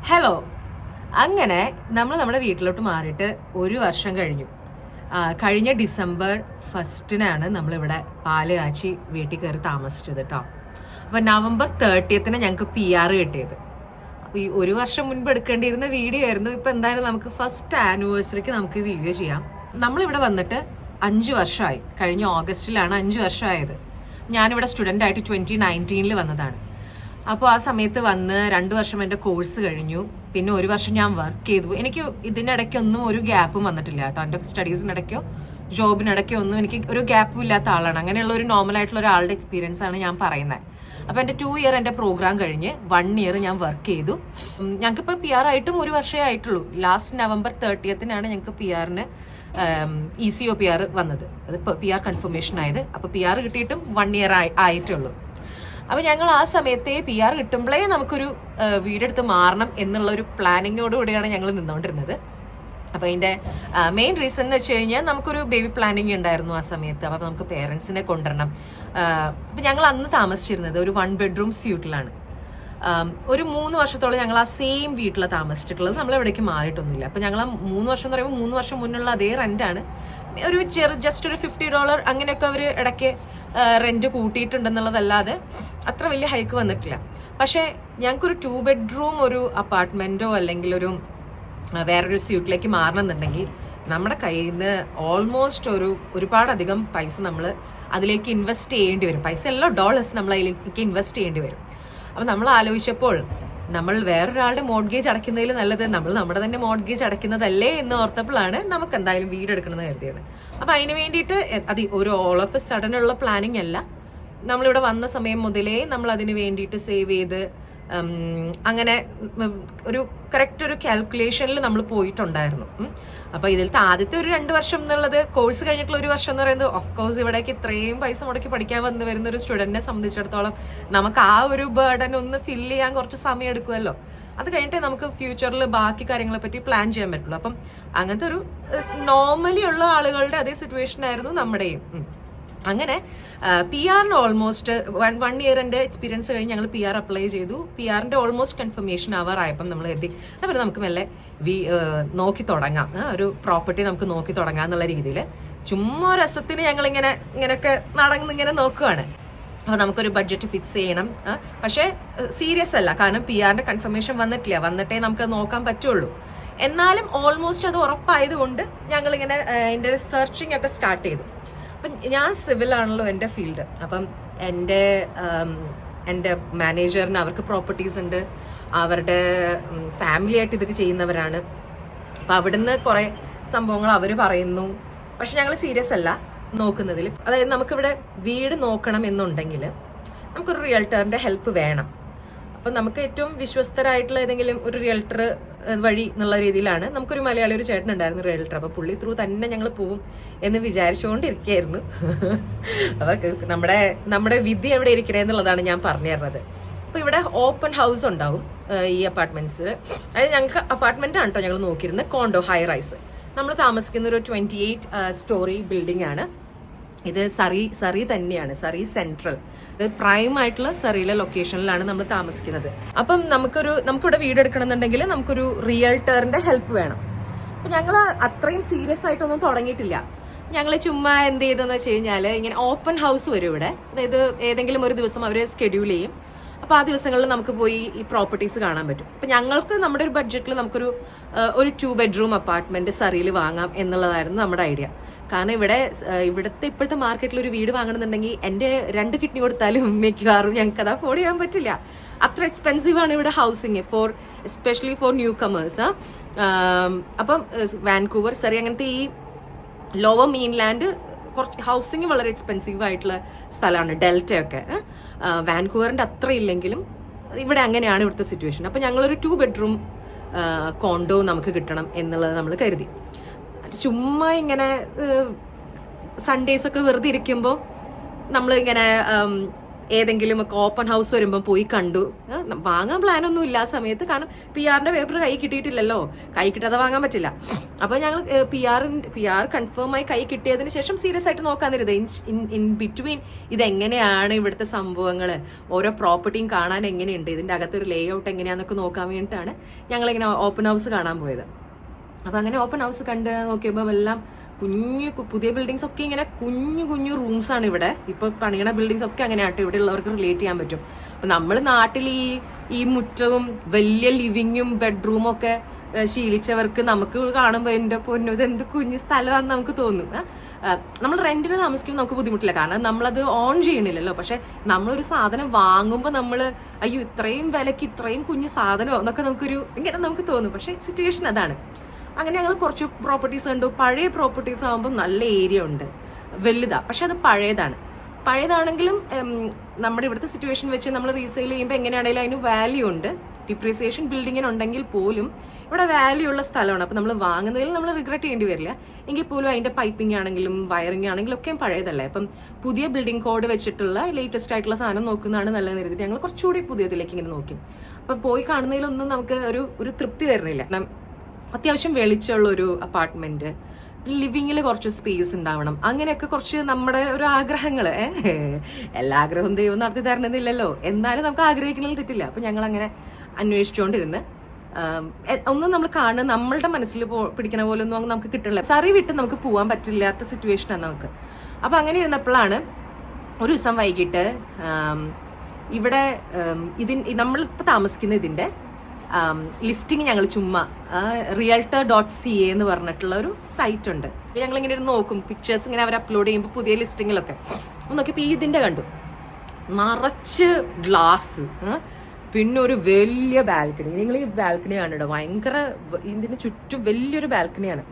Hello. അങ്ങനെ നമ്മൾ നമ്മുടെ വീട്ടിലോട്ട് മാറിയിട്ട് ഒരു വർഷം കഴിഞ്ഞു. കഴിഞ്ഞ ഡിസംബർ 1 നമ്മളിവിടെ പാല് കാച്ചി വീട്ടിൽ കയറി താമസിച്ചത് കേട്ടോ. അപ്പം നവംബർ 30 ഞങ്ങൾക്ക് PR കിട്ടിയത്. അപ്പോൾ ഈ ഒരു വർഷം മുൻപ് എടുക്കേണ്ടിയിരുന്ന വീഡിയോ ആയിരുന്നു. ഇപ്പം എന്തായാലും നമുക്ക് ഫസ്റ്റ് ആനിവേഴ്സറിക്ക് നമുക്ക് വീഡിയോ ചെയ്യാം. നമ്മളിവിടെ വന്നിട്ട് 5 വർഷമായി. കഴിഞ്ഞ ഓഗസ്റ്റിലാണ് 5 വർഷമായത്. ഞാനിവിടെ സ്റ്റുഡൻ്റ് ആയിട്ട് 2019 വന്നതാണ്. അപ്പോൾ ആ സമയത്ത് വന്ന് 2 വർഷം എൻ്റെ കോഴ്സ് കഴിഞ്ഞു. പിന്നെ ഒരു വർഷം ഞാൻ വർക്ക് ചെയ്തു. എനിക്ക് ഇതിനിടയ്ക്കൊന്നും ഒരു ഗ്യാപ്പും വന്നിട്ടില്ല കേട്ടോ. എൻ്റെ സ്റ്റഡീസിനിടയ്ക്കോ ജോബിനിടയ്ക്കോ ഒന്നും എനിക്ക് ഒരു ഗ്യാപ്പും ഇല്ലാത്ത ആളാണ്. അങ്ങനെയുള്ള ഒരു നോർമലായിട്ടുള്ള ഒരാളുടെ എക്സ്പീരിയൻസ് ആണ് ഞാൻ പറയുന്നത്. അപ്പോൾ എൻ്റെ 2 ഇയർ എൻ്റെ പ്രോഗ്രാം കഴിഞ്ഞ് 1 ഇയർ ഞാൻ വർക്ക് ചെയ്തു. ഞങ്ങൾക്കിപ്പോൾ PR ആയിട്ടും ഒരു വർഷമേ ആയിട്ടുള്ളൂ. ലാസ്റ്റ് നവംബർ 30 ഞങ്ങൾക്ക് PR-ന് ECO PR വന്നത്. അത് PR കൺഫർമേഷൻ ആയത്. അപ്പോൾ PR കിട്ടിയിട്ടും 1 ഇയർ ആയിട്ടുള്ളൂ. അപ്പോൾ ഞങ്ങൾ ആ സമയത്തെ PR കിട്ടുമ്പോഴേ നമുക്കൊരു വീടെടുത്ത് മാറണം എന്നുള്ള ഒരു പ്ലാനിങ്ങോടുകൂടിയാണ് ഞങ്ങൾ നിന്നുകൊണ്ടിരുന്നത്. അപ്പോൾ അതിൻ്റെ മെയിൻ റീസൺ എന്ന് വെച്ച് കഴിഞ്ഞാൽ നമുക്കൊരു ബേബി പ്ലാനിങ് ഉണ്ടായിരുന്നു ആ സമയത്ത്. അപ്പോൾ നമുക്ക് പേരൻസിനെ കൊണ്ടുവരണം. അപ്പോൾ ഞങ്ങൾ അന്ന് താമസിച്ചിരുന്നത് ഒരു 1 ബെഡ്റൂം സ്യൂട്ടിലാണ്. ഒരു 3 വർഷത്തോളം ഞങ്ങൾ ആ സെയിം വീട്ടിലാണ് താമസിച്ചിട്ടുള്ളത്. നമ്മൾ എവിടേക്ക് മാറിയിട്ടൊന്നുമില്ല. അപ്പോൾ ഞങ്ങൾ ആ 3 വർഷം എന്ന് പറയുമ്പോൾ 3 വർഷം മുന്നുള്ള അതേ റെൻ്റാണ്. ഒരു ജസ്റ്റ് ഒരു $50 അങ്ങനെയൊക്കെ അവർ ഇടയ്ക്ക് റെന്റ് കൂട്ടിയിട്ടുണ്ടെന്നുള്ളതല്ലാതെ അത്ര വലിയ ഹൈക്ക് വന്നിട്ടില്ല. പക്ഷേ ഞങ്ങൾക്കൊരു 2 ബെഡ്റൂം ഒരു അപ്പാർട്ട്മെന്റോ അല്ലെങ്കിൽ ഒരു വേറൊരു സ്യൂട്ടിലേക്ക് മാറണമെന്നുണ്ടെങ്കിൽ നമ്മുടെ കയ്യിൽ നിന്ന് ഓൾമോസ്റ്റ് ഒരുപാടധികം പൈസ നമ്മൾ അതിലേക്ക് ഇൻവെസ്റ്റ് ചെയ്യേണ്ടി വരും. പൈസ എല്ലാം ഡോളേഴ്സ് നമ്മൾ അതിലേക്ക് ഇൻവെസ്റ്റ് ചെയ്യേണ്ടി വരും. അപ്പം നമ്മൾ ആലോചിച്ചപ്പോൾ നമ്മൾ വേറൊരാളുടെ മോഡ്ഗേജ് അടയ്ക്കുന്നതിൽ നല്ലത് നമ്മൾ നമ്മുടെ തന്നെ മോഡ്ഗേജ് അടയ്ക്കുന്നതല്ലേ എന്ന് ഓർത്തപ്പോഴാണ് നമുക്ക് എന്തായാലും വീട് എടുക്കണമെന്ന് കരുതിയത്. അപ്പം അതിന് വേണ്ടിയിട്ട് അത് ഒരു ഓൾ ഓഫ് എ സഡൻ ഉള്ള പ്ലാനിങ് അല്ല. നമ്മളിവിടെ വന്ന സമയം മുതലേ നമ്മൾ അതിന് വേണ്ടിയിട്ട് സേവ് ചെയ്ത് അങ്ങനെ ഒരു കറക്റ്റ് ഒരു കാൽക്കുലേഷനിൽ നമ്മൾ പോയിട്ടുണ്ടായിരുന്നു. അപ്പോൾ ഇതിലത്തെ ആദ്യത്തെ ഒരു 2 വർഷം എന്നുള്ളത് കോഴ്സ് കഴിഞ്ഞിട്ടുള്ള ഒരു വർഷം എന്ന് പറയുന്നത് ഓഫ് കോഴ്സ് ഇവിടേക്ക് ഇത്രയും പൈസ മുടക്കി പഠിക്കാൻ വരുന്ന ഒരു സ്റ്റുഡൻറ്റിനെ സംബന്ധിച്ചിടത്തോളം നമുക്ക് ആ ഒരു ബേർഡൻ ഒന്ന് ഫില്ല് ചെയ്യാൻ കുറച്ച് സമയം എടുക്കുമല്ലോ. അത് കഴിഞ്ഞിട്ട് നമുക്ക് ഫ്യൂച്ചറിൽ ബാക്കി കാര്യങ്ങളെ പറ്റി പ്ലാൻ ചെയ്യാൻ പറ്റുള്ളൂ. അപ്പം അങ്ങനത്തെ ഒരു നോർമലി ഉള്ള ആളുകളുടെ അതേ സിറ്റുവേഷൻ ആയിരുന്നു നമ്മുടെയും. അങ്ങനെ PR-ന് ഓൾമോസ്റ്റ് 1 ഇയർ എൻ്റെ എക്സ്പീരിയൻസ് കഴിഞ്ഞ് ഞങ്ങൾ PR അപ്ലൈ ചെയ്തു. PR-ന്റെ ഓൾമോസ്റ്റ് കൺഫർമേഷൻ ആവാറായപ്പം നമ്മൾ എത്തി. അപ്പോൾ നമുക്ക് മെല്ലെ നോക്കി തുടങ്ങാം, ഒരു പ്രോപ്പർട്ടി നമുക്ക് നോക്കി തുടങ്ങാം എന്നുള്ള രീതിയിൽ ചുമ്മാ രസത്തിന് ഇങ്ങനെയൊക്കെ നടന്നിങ്ങനെ നോക്കുകയാണ്. അപ്പോൾ നമുക്കൊരു ബഡ്ജറ്റ് ഫിക്സ് ചെയ്യണം. പക്ഷേ സീരിയസ് അല്ല, കാരണം PR-ന്റെ കൺഫർമേഷൻ വന്നിട്ടേ നമുക്ക് നോക്കാൻ പറ്റുള്ളൂ. എന്നാലും ഓൾമോസ്റ്റ് അത് ഉറപ്പായതുകൊണ്ട് ഞങ്ങളിങ്ങനെ അതിൻ്റെ സെർച്ചിങ് ഒക്കെ സ്റ്റാർട്ട് ചെയ്തു. അപ്പം ഞാൻ സിവിലാണല്ലോ എൻ്റെ ഫീൽഡ്. അപ്പം എൻ്റെ മാനേജറിന് അവർക്ക് പ്രോപ്പർട്ടീസ് ഉണ്ട്, അവരുടെ ഫാമിലി ആയിട്ട് ഇതൊക്കെ ചെയ്യുന്നവരാണ്. അപ്പം അവിടുന്ന് കുറേ സംഭവങ്ങൾ അവർ പറയുന്നു. പക്ഷെ ഞങ്ങൾ സീരിയസ് അല്ല നോക്കുന്നതിൽ. അതായത് നമുക്കിവിടെ വീട് നോക്കണം എന്നുണ്ടെങ്കിൽ നമുക്കൊരു റിയൽട്ടറിൻ്റെ ഹെൽപ്പ് വേണം. അപ്പം നമുക്ക് ഏറ്റവും വിശ്വസ്തരായിട്ടുള്ള ഏതെങ്കിലും ഒരു റിയൽട്ടർ വഴി എന്നുള്ള രീതിയിലാണ്. നമുക്കൊരു മലയാളി ഒരു ചേട്ടനുണ്ടായിരുന്നു റിയൽട്ടർ. അപ്പോൾ പുള്ളി ത്രൂ തന്നെ ഞങ്ങൾ പോവും എന്ന് വിചാരിച്ചുകൊണ്ടിരിക്കുകയായിരുന്നു. അപ്പോൾ നമ്മുടെ വിധി എവിടെ ഇരിക്കണേ എന്നുള്ളതാണ് ഞാൻ പറഞ്ഞു തരുന്നത്. അപ്പോൾ ഇവിടെ ഓപ്പൺ ഹൗസ് ഉണ്ടാവും ഈ അപ്പാർട്ട്മെന്റ്സിൽ. അതായത് ഞങ്ങൾക്ക് അപ്പാർട്ട്മെന്റ് ആണ് കേട്ടോ ഞങ്ങൾ നോക്കിയിരുന്നത്. Condo high rice. നമ്മൾ താമസിക്കുന്ന ഒരു 28 സ്റ്റോറി ബിൽഡിംഗ് ആണ്. ഇത് സറി തന്നെയാണ്, സറി സെൻട്രൽ. ഇത് പ്രൈം ആയിട്ടുള്ള സറിയിലെ ലൊക്കേഷനിലാണ് നമ്മൾ താമസിക്കുന്നത്. അപ്പം നമുക്കിവിടെ വീടെടുക്കണം എന്നുണ്ടെങ്കിൽ നമുക്കൊരു റിയൽട്ടറിന്റെ ഹെൽപ്പ് വേണം. അപ്പം ഞങ്ങൾ അത്രയും സീരിയസ് ആയിട്ടൊന്നും തുടങ്ങിയിട്ടില്ല. ഞങ്ങൾ ചുമ്മാ എന്ത് ചെയ്തെന്ന് വെച്ച് കഴിഞ്ഞാൽ ഇങ്ങനെ ഓപ്പൺ ഹൗസ് വരും ഇവിടെ. അതായത് ഏതെങ്കിലും ഒരു ദിവസം അവർ സ്കെഡ്യൂൾ ചെയ്യും. അപ്പോൾ ആ ദിവസങ്ങളിൽ നമുക്ക് പോയി ഈ പ്രോപ്പർട്ടീസ് കാണാൻ പറ്റും. അപ്പം ഞങ്ങൾക്ക് നമ്മുടെ ഒരു ബഡ്ജറ്റിൽ നമുക്കൊരു 2 ബെഡ്റൂം അപ്പാർട്ട്മെന്റ് സറിയിൽ വാങ്ങാം എന്നുള്ളതായിരുന്നു നമ്മുടെ ഐഡിയ. കാരണം ഇപ്പോഴത്തെ മാർക്കറ്റിൽ ഒരു വീട് വാങ്ങണമെന്നുണ്ടെങ്കിൽ എൻ്റെ 2 കിഡ്നി കൊടുത്താലും മിക്കവാറും ഞങ്ങൾക്ക് അത് അഫോർഡ് ചെയ്യാൻ പറ്റില്ല. അത്ര എക്സ്പെൻസീവ് ആണ് ഇവിടെ housing, especially for new comers. അപ്പം വാൻകൂവർ, സറി അങ്ങനത്തെ ഈ ലോവർ മെയിൻലാൻഡ് കുറച്ച് ഹൗസിങ് വളരെ എക്സ്പെൻസീവ് ആയിട്ടുള്ള സ്ഥലമാണ്. ഡെൽറ്റയൊക്കെ വാൻകൂവറിൻ്റെ അത്ര ഇല്ലെങ്കിലും ഇവിടെ അങ്ങനെയാണ് ഇവിടുത്തെ സിറ്റുവേഷൻ. അപ്പം ഞങ്ങളൊരു 2 ബെഡ്റൂം കോണ്ടോ നമുക്ക് കിട്ടണം എന്നുള്ളത് നമ്മൾ കരുതി. ചുമ്മാ ഇങ്ങനെ സൺഡേസ് ഒക്കെ വെറുതെ ഇരിക്കുമ്പോൾ നമ്മളിങ്ങനെ ഏതെങ്കിലും ഒക്കെ ഓപ്പൺ ഹൗസ് വരുമ്പോൾ പോയി കണ്ടു. വാങ്ങാൻ പ്ലാനൊന്നും ഇല്ല ആ സമയത്ത്, കാരണം PR പേപ്പർ കൈ കിട്ടിയിട്ടില്ലല്ലോ, കൈ കിട്ടാതെ വാങ്ങാൻ പറ്റില്ല. അപ്പോൾ ഞങ്ങൾ PR കൺഫേം ആയി കൈ കിട്ടിയതിന് ശേഷം സീരിയസ് ആയിട്ട് നോക്കാന്നിരുന്നത്. ഇൻ ബിറ്റ്വീൻ ഇതെങ്ങനെയാണ് ഇവിടുത്തെ സംഭവങ്ങൾ, ഓരോ പ്രോപ്പർട്ടിയും കാണാൻ എങ്ങനെയുണ്ട്, ഇതിൻ്റെ അകത്തൊരു ലേ ഔട്ട് എങ്ങനെയാണെന്നൊക്കെ നോക്കാൻ വേണ്ടിയിട്ടാണ് ഞങ്ങളിങ്ങനെ ഓപ്പൺ ഹൗസ് കാണാൻ പോയത്. അപ്പം അങ്ങനെ ഓപ്പൺ ഹൗസ് കണ്ട് നോക്കിയപ്പോൾ എല്ലാം പുതിയ ബിൽഡിങ്സ് ഒക്കെ ഇങ്ങനെ കുഞ്ഞു റൂംസാണ് ഇവിടെ. ഇപ്പോൾ പണിയണ ബിൽഡിങ്സ് ഒക്കെ അങ്ങനെയാട്ടോ, ഇവിടെ ഉള്ളവർക്ക് റിലേറ്റ് ചെയ്യാൻ പറ്റും. അപ്പം നമ്മൾ നാട്ടിൽ ഈ മുറ്റവും വലിയ ലിവിങ്ങും ബെഡ്റൂമും ഒക്കെ ശീലിച്ചവർക്ക് നമുക്ക് കാണുമ്പോൾ എൻ്റെ പൊന്നു ഇതെന്ത് കുഞ്ഞു സ്ഥലമാണെന്ന് നമുക്ക് തോന്നും. നമ്മൾ റെന്റിന് താമസിക്കുമ്പോൾ നമുക്ക് ബുദ്ധിമുട്ടില്ല, കാരണം നമ്മളത് ഓൺ ചെയ്യണില്ലല്ലോ. പക്ഷെ നമ്മളൊരു സാധനം വാങ്ങുമ്പോൾ നമ്മൾ അയ്യോ ഇത്രയും വിലക്ക് ഇത്രയും കുഞ്ഞു സാധനമോ എന്നൊക്കെ ഇങ്ങനെ നമുക്ക് തോന്നും. പക്ഷെ സിറ്റുവേഷൻ അതാണ്. അങ്ങനെ ഞങ്ങൾ കുറച്ച് പ്രോപ്പർട്ടീസ് കണ്ടു. പഴയ പ്രോപ്പർട്ടീസ് ആകുമ്പോൾ നല്ല ഏരിയ ഉണ്ട്, വലുതാ, പക്ഷെ അത് പഴയതാണെങ്കിലും നമ്മുടെ ഇവിടുത്തെ സിറ്റുവേഷൻ വെച്ച് നമ്മൾ റീസെയിൽ ചെയ്യുമ്പോൾ എങ്ങനെയാണെങ്കിലും അതിന് വാല്യൂ ഉണ്ട്. ഡിപ്രീസിയേഷൻ ബിൽഡിങ്ങിനുണ്ടെങ്കിൽ പോലും ഇവിടെ വാല്യൂ ഉള്ള സ്ഥലമാണ്. അപ്പോൾ നമ്മൾ വാങ്ങുന്നതിൽ നമ്മൾ റിഗ്രറ്റ് ചെയ്യേണ്ടി വരില്ല. എങ്കിൽ പോലും അതിൻ്റെ പൈപ്പിംഗ് ആണെങ്കിലും വയറിംഗ് ആണെങ്കിലും ഒക്കെ പഴയതല്ലേ. അപ്പം പുതിയ ബിൽഡിംഗ് കോഡ് വെച്ചിട്ടുള്ള ലേറ്റസ്റ്റ് ആയിട്ടുള്ള സാധനം നോക്കുന്നതാണ് നല്ലതെന്ന് കരുതിയിട്ട് ഞങ്ങൾ കുറച്ചുകൂടി പുതിയതിലേക്ക് ഇങ്ങനെ നോക്കി. അപ്പം പോയി കാണുന്നതിലൊന്നും നമുക്ക് ഒരു തൃപ്തി വരുന്നില്ല. അത്യാവശ്യം വെളിച്ചമുള്ളൊരു അപ്പാർട്ട്മെന്റ്, ലിവിങ്ങിൽ കുറച്ച് സ്പേസ് ഉണ്ടാവണം, അങ്ങനെയൊക്കെ കുറച്ച് നമ്മുടെ ഒരു ആഗ്രഹങ്ങൾ. എല്ലാ ആഗ്രഹവും ദൈവം നടത്തി തരണമെന്നില്ലല്ലോ, എന്നാലും നമുക്ക് ആഗ്രഹിക്കുന്നതിൽ തെറ്റില്ല. അപ്പം ഞങ്ങൾ അങ്ങനെ അന്വേഷിച്ചുകൊണ്ടിരുന്ന് ഒന്നും നമ്മൾ കാണുന്ന നമ്മളുടെ മനസ്സിൽ പിടിക്കണ പോലെ ഒന്നും നമുക്ക് കിട്ടില്ല. സറി വിട്ട് നമുക്ക് പോകാൻ പറ്റില്ലാത്ത സിറ്റുവേഷനാണ് നമുക്ക്. അപ്പം അങ്ങനെ ഇരുന്നപ്പോഴാണ് ഒരു ദിവസം വൈകിട്ട് ഇവിടെ നമ്മളിപ്പോൾ താമസിക്കുന്ന ഇതിൻ്റെ ലിസ്റ്റിങ് ഞങ്ങൾ ചുമ്മാ realtor.ca എന്ന് പറഞ്ഞിട്ടുള്ള ഒരു സൈറ്റ് ഉണ്ട്. ഞങ്ങളിങ്ങനെ ഇരുന്ന് നോക്കും, പിക്ചേഴ്സ് ഇങ്ങനെ അവർ അപ്ലോഡ് ചെയ്യുമ്പോൾ പുതിയ ലിസ്റ്റിങ്ങിലൊക്കെ നോക്കിയപ്പോൾ ഇതിൻ്റെ കണ്ടു, നിറച്ച് ഗ്ലാസ്, പിന്നെ ഒരു വലിയ ബാൽക്കണി. നിങ്ങൾ ഈ ബാൽക്കണി കാണുന്നുണ്ടോ, ഭയങ്കര ഇതിന് ചുറ്റും വലിയൊരു ബാൽക്കണിയാണ്.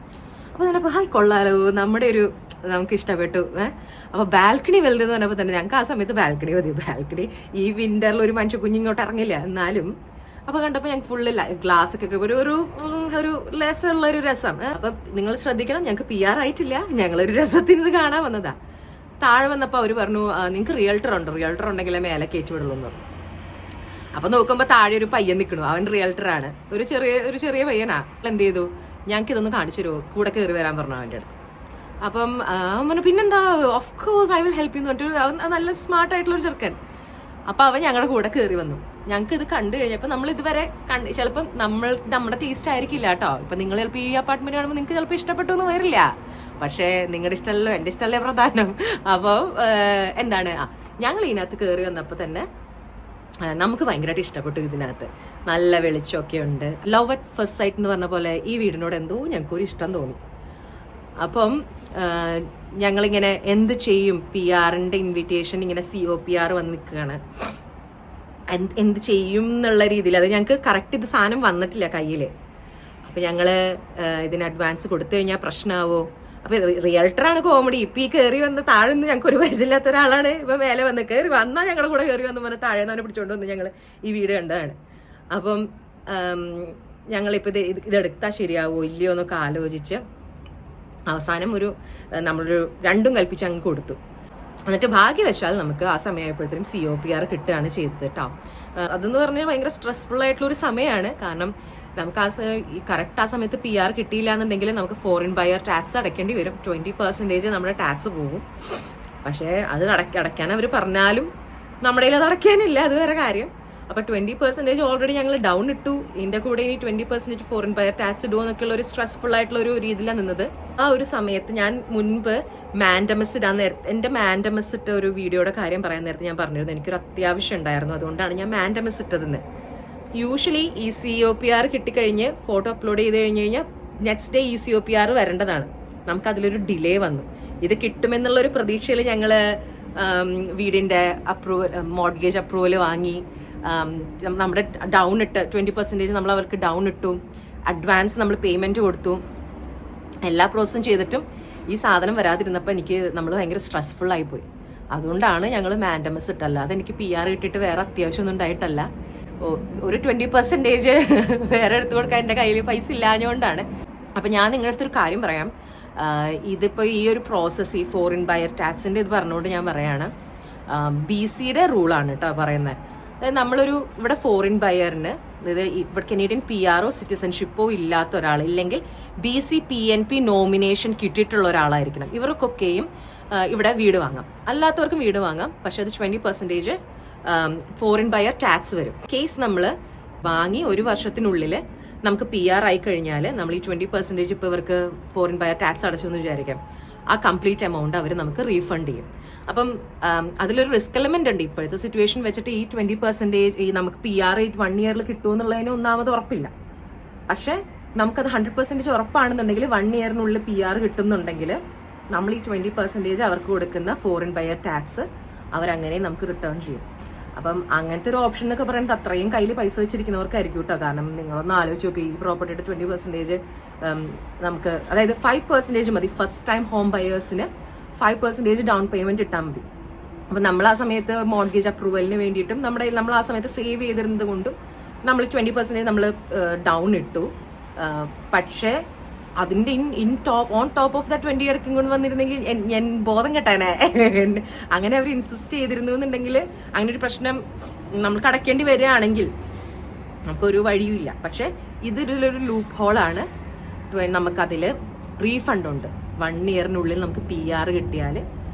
അപ്പോൾ ഞാനപ്പോൾ ഹായ് കൊള്ളാലോ, നമുക്ക് ഇഷ്ടപ്പെട്ടു. അപ്പോൾ ബാൽക്കണി വലുതെന്ന് പറഞ്ഞപ്പോൾ തന്നെ ഞങ്ങൾക്ക് ആ സമയത്ത് ബാൽക്കണി മതി. ബാൽക്കണി ഈ വിന്ററിൽ ഒരു മനുഷ്യ കുഞ്ഞിങ്ങോട്ട് ഇറങ്ങില്ല, എന്നാലും അപ്പോൾ കണ്ടപ്പോൾ ഞങ്ങൾക്ക് ഫുള്ള് ഗ്ലാസ് ഒക്കെ ഒരു രസമുള്ളൊരു രസം. അപ്പം നിങ്ങൾ ശ്രദ്ധിക്കണം, ഞങ്ങൾക്ക് PR ആയിട്ടില്ല, ഞങ്ങളൊരു രസത്തിന് ഇത് കാണാൻ വന്നതാ. താഴെ വന്നപ്പോൾ അവർ പറഞ്ഞു നിങ്ങൾക്ക് റിയൽട്ടർ ഉണ്ടെങ്കിലേ മേലെ കയറ്റി വിടുള്ളൂ എന്ന് പറഞ്ഞു. അപ്പം നോക്കുമ്പോൾ താഴെ ഒരു പയ്യൻ നിൽക്കണു, അവൻ റിയൽട്ടറാണ്, ഒരു ചെറിയ പയ്യനാ. എന്ത് ചെയ്തു, ഞങ്ങൾക്ക് ഇതൊന്ന് കാണിച്ചു തരുമോ, കൂടെ കയറി വരാൻ പറഞ്ഞു അവൻ്റെ അടുത്ത്. അപ്പം അവൻ പറഞ്ഞു പിന്നെന്താ, of course I will help you എന്ന് പറഞ്ഞിട്ട് അവൻ നല്ല സ്മാർട്ടായിട്ടുള്ളൊരു ചെറുക്കൻ. അപ്പോൾ അവൻ ഞങ്ങളുടെ കൂടെ കയറി വന്നു. ഞങ്ങൾക്ക് ഇത് കണ്ടു കഴിഞ്ഞപ്പോൾ നമ്മൾ ഇതുവരെ ചിലപ്പം നമ്മുടെ ടേസ്റ്റ് ആയിരിക്കില്ല കേട്ടോ. ഇപ്പം നിങ്ങൾ ചിലപ്പോൾ ഈ അപ്പാർട്ട്മെന്റ് കാണുമ്പോൾ നിങ്ങൾക്ക് ചിലപ്പോൾ ഇഷ്ടപ്പെട്ടു എന്ന് വരില്ല, പക്ഷേ നിങ്ങളുടെ ഇഷ്ടമല്ലോ എൻ്റെ ഇഷ്ടമല്ലേ പ്രധാനം. അപ്പോൾ എന്താണ്, ഞങ്ങൾ ഇതിനകത്ത് കയറി വന്നപ്പോൾ തന്നെ നമുക്ക് ഭയങ്കരമായിട്ട് ഇഷ്ടപ്പെട്ടു. ഇതിനകത്ത് നല്ല വെളിച്ചമൊക്കെ ഉണ്ട്. ലവ് അറ്റ് ഫസ്റ്റ് സൈറ്റ് എന്ന് പറഞ്ഞ പോലെ ഈ വീടിനോട് എന്തോ ഞങ്ങൾക്കൊരു ഇഷ്ടം തോന്നി. അപ്പം ഞങ്ങളിങ്ങനെ എന്ത് ചെയ്യും, PR-ന്റെ ഇൻവിറ്റേഷൻ ഇങ്ങനെ COPR വന്ന് നിൽക്കുകയാണ്, എന്ത് ചെയ്യും എന്നുള്ള രീതിയിൽ. അത് ഞങ്ങൾക്ക് കറക്റ്റ് ഇത് സാധനം വന്നിട്ടില്ല കയ്യിൽ. അപ്പം ഞങ്ങൾ ഇതിന് അഡ്വാൻസ് കൊടുത്തു കഴിഞ്ഞാൽ പ്രശ്നമാവോ. അപ്പം റിയൽട്ടറാണ് കോമഡി. ഇപ്പം ഈ കയറി വന്ന് താഴെ നിന്ന് ഞങ്ങൾക്ക് ഒരു പരിചയമില്ലാത്ത ഒരാളാണ് ഇപ്പം മേലെ വന്ന് കയറി വന്നാൽ ഞങ്ങളുടെ കൂടെ കയറി വന്ന് പറഞ്ഞാൽ താഴെ നിന്ന് അവനെ പിടിച്ചുകൊണ്ട് വന്ന് ഞങ്ങൾ ഈ വീട് കണ്ടതാണ്. അപ്പം ഞങ്ങളിപ്പോൾ ഇതെടുത്താൽ ശരിയാവോ ഇല്ലയോ എന്നൊക്കെ ആലോചിച്ച് അവസാനം നമ്മളൊരു രണ്ടും കൽപ്പിച്ച് അങ്ങ് കൊടുത്തു. എന്നിട്ട് ഭാഗ്യവശാൽ നമുക്ക് ആ സമയമായപ്പോഴത്തേക്കും COPR കിട്ടുകയാണ് ചെയ്തത് കേട്ടോ. അതെന്ന് പറഞ്ഞാൽ ഭയങ്കര സ്ട്രെസ്ഫുൾ ആയിട്ടുള്ളൊരു സമയമാണ്. കാരണം നമുക്ക് കറക്റ്റ് ആ സമയത്ത് PR കിട്ടിയില്ല എന്നുണ്ടെങ്കിൽ നമുക്ക് ഫോറിൻ ബയർ ടാക്സ് അടയ്ക്കേണ്ടി വരും. 20% നമ്മുടെ ടാക്സ് പോകും. പക്ഷേ അത് അടയ്ക്കാൻ അവർ പറഞ്ഞാലും നമ്മുടെ കയ്യിൽ അത് അടയ്ക്കാനില്ല, അത് വേറെ കാര്യം. അപ്പോൾ 20% ഓൾറെഡി ഞങ്ങൾ ഡൗൺ ഇട്ടു. ഇതിൻ്റെ കൂടെ ഇനി 20% ഫോറിൻ ബയർ ടാക്സ് ഇടുമോ എന്നൊക്കെയുള്ള ഒരു സ്ട്രെസ്ഫുൾ ആയിട്ടുള്ള ഒരു രീതിയിലാണ് നിന്നത്. ആ ഒരു സമയത്ത് ഞാൻ മുൻപ് മാൻഡമസ് ഇടാൻ നേരത്തെ, എൻ്റെ മാൻഡമസ് ഇട്ട ഒരു വീഡിയോയുടെ കാര്യം പറയാൻ നേരത്തെ ഞാൻ പറഞ്ഞിരുന്നു എനിക്കൊരു അത്യാവശ്യം ഉണ്ടായിരുന്നു, അതുകൊണ്ടാണ് ഞാൻ മാൻഡമസ് ഇട്ടതെന്ന്. യൂഷ്വലി ഈ COPR കിട്ടിക്കഴിഞ്ഞ് ഫോട്ടോ അപ്ലോഡ് ചെയ്ത് കഴിഞ്ഞാൽ നെക്സ്റ്റ് ഡേ ഈ COPR വരേണ്ടതാണ്. നമുക്കതിലൊരു ഡിലേ വന്നു. ഇത് കിട്ടുമെന്നുള്ളൊരു പ്രതീക്ഷയിൽ ഞങ്ങൾ വീടിൻ്റെ മോർഗേജ് അപ്രൂവൽ വാങ്ങി, നമ്മുടെ ഡൗൺ ഇട്ട് 20% നമ്മൾ അവർക്ക് ഡൗൺ ഇട്ടു, അഡ്വാൻസ് നമ്മൾ പേയ്മെൻറ്റ് കൊടുത്തു, എല്ലാ പ്രോസസ്സും ചെയ്തിട്ടും ഈ സാധനം വരാതിരുന്നപ്പോൾ നമ്മൾ ഭയങ്കര സ്ട്രെസ്ഫുൾ ആയിപ്പോയി. അതുകൊണ്ടാണ് ഞങ്ങൾ മാൻഡമസ് ഇട്ടല്ല. അതെനിക്ക് PR കിട്ടിയിട്ട് വേറെ അത്യാവശ്യമൊന്നും ഉണ്ടായിട്ടല്ല, ഒരു 20% വേറെ എടുത്തു കൊടുക്കാൻ എൻ്റെ കയ്യിൽ പൈസ ഇല്ലാഞ്ഞുകൊണ്ടാണ്. അപ്പം ഞാൻ നിങ്ങളുടെ അടുത്തൊരു കാര്യം പറയാം. ഇതിപ്പോൾ ഈ ഒരു പ്രോസസ്സ്, ഈ ഫോറിൻ ബയർ ടാക്സിൻ്റെ ഇത് പറഞ്ഞുകൊണ്ട് ഞാൻ പറയാണ്, BCയുടെ റൂളാണ് കേട്ടോ പറയുന്നത്. അതായത് നമ്മളൊരു ഇവിടെ ഫോറിൻ ബയറിന്, അതായത് ഇവിടെ കനേഡിയൻ PR സിറ്റിസൺഷിപ്പോ ഇല്ലാത്ത ഒരാൾ, ഇല്ലെങ്കിൽ BC PNP നോമിനേഷൻ കിട്ടിയിട്ടുള്ള ഒരാളായിരിക്കണം. ഇവർക്കൊക്കെയും ഇവിടെ വീട് വാങ്ങാം. അല്ലാത്തവർക്കും വീട് വാങ്ങാം. പക്ഷെ അത് 20% ഫോറിൻ ബയർ ടാക്സ് വരും. കേസ് നമ്മൾ വാങ്ങി 1 വർഷത്തിനുള്ളിൽ നമുക്ക് PR ആയി കഴിഞ്ഞാൽ നമ്മൾ ഈ 20% ഇപ്പോൾ ഇവർക്ക് ഫോറിൻ ബയർ ടാക്സ് അടച്ചു എന്ന് വിചാരിക്കാം, ആ കംപ്ലീറ്റ് എമൗണ്ട് അവർ നമുക്ക് റീഫണ്ട് ചെയ്യും. അപ്പം അതിലൊരു റിസ്ക് എലമെന്റ് ഉണ്ട്. ഇപ്പോഴത്തെ സിറ്റുവേഷൻ വെച്ചിട്ട് ഈ 20% ഈ നമുക്ക് PR 1 ഇയറിൽ കിട്ടുമെന്നുള്ളതിന് ഒന്നാമത് ഉറപ്പില്ല. പക്ഷെ നമുക്കത് 100% ഉറപ്പാണെന്നുണ്ടെങ്കിൽ 1 ഇയറിനുള്ളിൽ PR കിട്ടുന്നുണ്ടെങ്കിൽ നമ്മൾ ഈ 20% അവർക്ക് കൊടുക്കുന്ന ഫോറിൻ ബയർ ടാക്സ് അവരങ്ങനെ നമുക്ക് റിട്ടേൺ ചെയ്യും. അപ്പം അങ്ങനത്തെ ഒരു ഓപ്ഷൻ എന്നൊക്കെ പറയുന്നത് അത്രയും കയ്യിൽ പൈസ വെച്ചിരിക്കുന്നവർക്കായിരിക്കും കേട്ടോ. കാരണം നിങ്ങളൊന്ന് ആലോചിച്ച് നോക്കി, ഈ പ്രോപ്പർട്ടിയുടെ 20% നമുക്ക്, അതായത് 5% മതി. ഫസ്റ്റ് ടൈം ഹോം ബയേഴ്സിന് 5% ഡൗൺ പേയ്മെന്റ് ഇട്ടാൽ മതി. അപ്പം നമ്മൾ ആ സമയത്ത് മോർഗേജ് അപ്രൂവലിന് വേണ്ടിയിട്ടും നമ്മൾ ആ സമയത്ത് സേവ് ചെയ്തിരുന്നത് കൊണ്ടും നമ്മൾ 20% നമ്മൾ ഡൗൺ ഇട്ടു. പക്ഷേ അതിന്റെ ഓൺ ടോപ്പ് ഓഫ് ദ 20 ഇടയ്ക്കും കൊണ്ട് വന്നിരുന്നെങ്കിൽ ഞാൻ ബോധം കെട്ടാനെ. അങ്ങനെ അവർ ഇൻസിസ്റ്റ് ചെയ്തിരുന്നു എന്നുണ്ടെങ്കിൽ അങ്ങനെ ഒരു പ്രശ്നം നമ്മൾ കടക്കേണ്ടി വരികയാണെങ്കിൽ നമുക്കൊരു വഴിയുമില്ല. പക്ഷെ ഇതൊരു ലൂപ്പ് ഹോളാണ്. നമുക്കതിൽ റീഫണ്ട് ഉണ്ട്. 1 ഇയറിനുള്ളിൽ നമുക്ക് PR കിട്ടിയാൽ